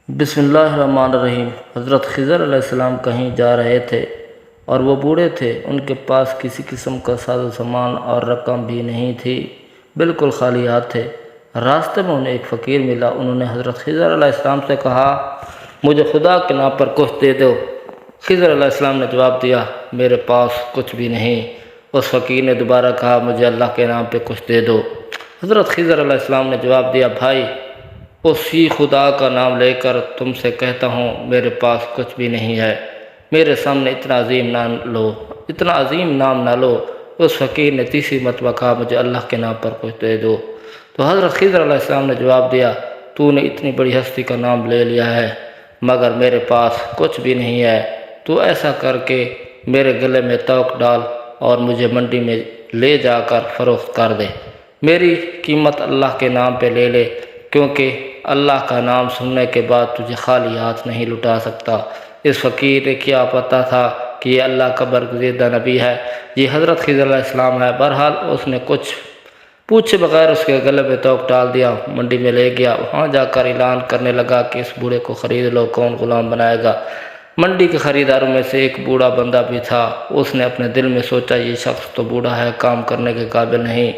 بسم اللہ الرحمن الرحیم۔ حضرت خضر علیہ السلام کہیں جا رہے تھے اور وہ بوڑھے تھے۔ ان کے پاس کسی قسم کا ساز و سامان اور رقم بھی نہیں تھی، بالکل خالی ہاتھ تھے۔ راستے میں انہیں ایک فقیر ملا۔ انہوں نے حضرت خضر علیہ السلام سے کہا، مجھے خدا کے نام پر کچھ دے دو۔ خضر علیہ السلام نے جواب دیا، میرے پاس کچھ بھی نہیں۔ اس فقیر نے دوبارہ کہا، مجھے اللہ کے نام پہ کچھ دے دو۔ حضرت خضر علیہ السلام نے جواب دیا، بھائی اسی خدا کا نام لے کر تم سے کہتا ہوں، میرے پاس کچھ بھی نہیں ہے، میرے سامنے اتنا عظیم نام نہ لو۔ اس فقیر نے تیسری مرتبہ کہا، مجھے اللہ کے نام پر کچھ دے دو۔ تو حضرت خضر علیہ السلام نے جواب دیا، تو نے اتنی بڑی ہستی کا نام لے لیا ہے، مگر میرے پاس کچھ بھی نہیں ہے۔ تو ایسا کر کے میرے گلے میں توق ڈال اور مجھے منڈی میں لے جا کر فروخت کر دے، میری قیمت اللہ کے نام پہ لے لے، کیونکہ اللہ کا نام سننے کے بعد تجھے خالی ہاتھ نہیں لٹا سکتا۔ اس فقیر نے کیا پتہ تھا کہ یہ اللہ کا برگزیدہ نبی ہے، یہ حضرت خضر علیہ السلام ہے۔ بہرحال اس نے کچھ پوچھے بغیر اس کے گلے میں توق ڈال دیا، منڈی میں لے گیا۔ وہاں جا کر اعلان کرنے لگا کہ اس بوڑھے کو خرید لو، کون غلام بنائے گا۔ منڈی کے خریداروں میں سے ایک بوڑھا بندہ بھی تھا۔ اس نے اپنے دل میں سوچا، یہ شخص تو بوڑھا ہے، کام کرنے کے قابل نہیں،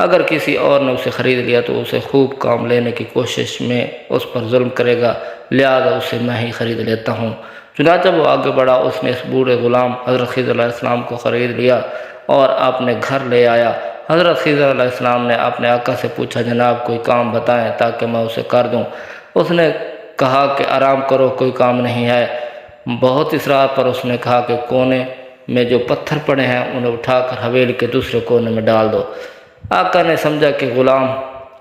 اگر کسی اور نے اسے خرید لیا تو اسے خوب کام لینے کی کوشش میں اس پر ظلم کرے گا، لہذا اسے میں ہی خرید لیتا ہوں۔ چنانچہ وہ آگے بڑھا، اس نے اس بوڑھے غلام حضرت خضر علیہ السلام کو خرید لیا اور اپنے گھر لے آیا۔ حضرت خضر علیہ السلام نے اپنے آقا سے پوچھا، جناب کوئی کام بتائیں تاکہ میں اسے کر دوں۔ اس نے کہا کہ آرام کرو، کوئی کام نہیں ہے۔ بہت اصرار پر اس نے کہا کہ کونے میں جو پتھر پڑے ہیں انہیں اٹھا کر حویلی کے دوسرے کونے میں ڈال دو۔ آقا نے سمجھا کہ غلام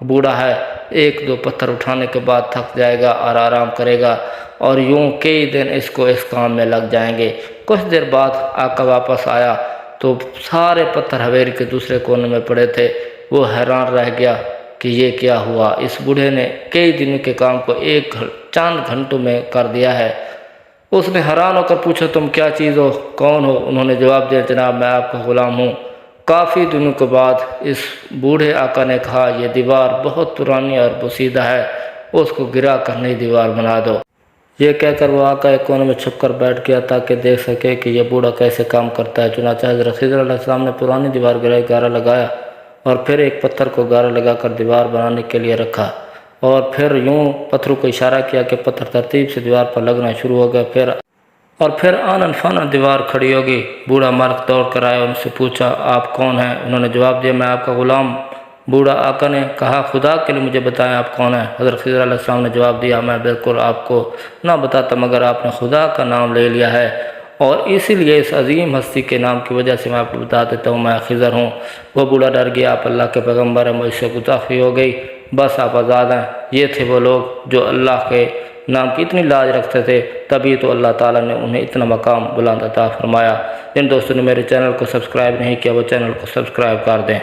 بوڑھا ہے، ایک دو پتھر اٹھانے کے بعد تھک جائے گا اور آرام کرے گا، اور یوں کئی دن اس کو اس کام میں لگ جائیں گے۔ کچھ دیر بعد آقا واپس آیا تو سارے پتھر حویلی کے دوسرے کونے میں پڑے تھے۔ وہ حیران رہ گیا کہ یہ کیا ہوا، اس بوڑھے نے کئی دنوں کے کام کو چند گھنٹوں میں کر دیا ہے۔ اس نے حیران ہو کر پوچھا، تم کیا چیز ہو، کون ہو؟ انہوں نے جواب دیا، جناب میں آپ کا غلام ہوں۔ کافی دنوں کے بعد اس بوڑھے آقا نے کہا، یہ دیوار بہت پرانی اور بوسیدہ ہے، اس کو گرا کر نئی دیوار بنا دو۔ یہ کہہ کر وہ آقا ایک کونے میں چھپ کر بیٹھ گیا تاکہ دیکھ سکے کہ یہ بوڑھا کیسے کام کرتا ہے۔ چنانچہ حضرت خضر علیہ السلام نے پرانی دیوار گرائی، گارا لگایا اور پھر ایک پتھر کو گارا لگا کر دیوار بنانے کے لیے رکھا، اور پھر یوں پتھروں کو اشارہ کیا کہ پتھر ترتیب سے دیوار پر لگنا شروع ہو گیا۔ پھر آنن فانن دیوار کھڑی ہوگی۔ بوڑھا مرد دوڑ کر آیا، ان سے پوچھا، آپ کون ہیں؟ انہوں نے جواب دیا، میں آپ کا غلام۔ بوڑھا آقا نے کہا، خدا کے لیے مجھے بتائیں آپ کون ہیں؟ حضرت خضر علیہ السلام نے جواب دیا، میں بالکل آپ کو نہ بتاتا، مگر آپ نے خدا کا نام لے لیا ہے، اور اسی لیے اس عظیم ہستی کے نام کی وجہ سے میں آپ کو بتا دیتا ہوں، میں خضر ہوں۔ وہ بوڑھا ڈر گیا، آپ اللہ کے پیغمبر ہیں، مجھ سے گستاخی ہو گئی، بس آپ آزاد ہیں۔ یہ تھے وہ لوگ جو اللہ کے نام کی اتنی لاج رکھتے تھے، تبھی تو اللہ تعالیٰ نے انہیں اتنا مقام بلند عطا فرمایا۔ جن دوستوں نے میرے چینل کو سبسکرائب نہیں کیا وہ چینل کو سبسکرائب کر دیں۔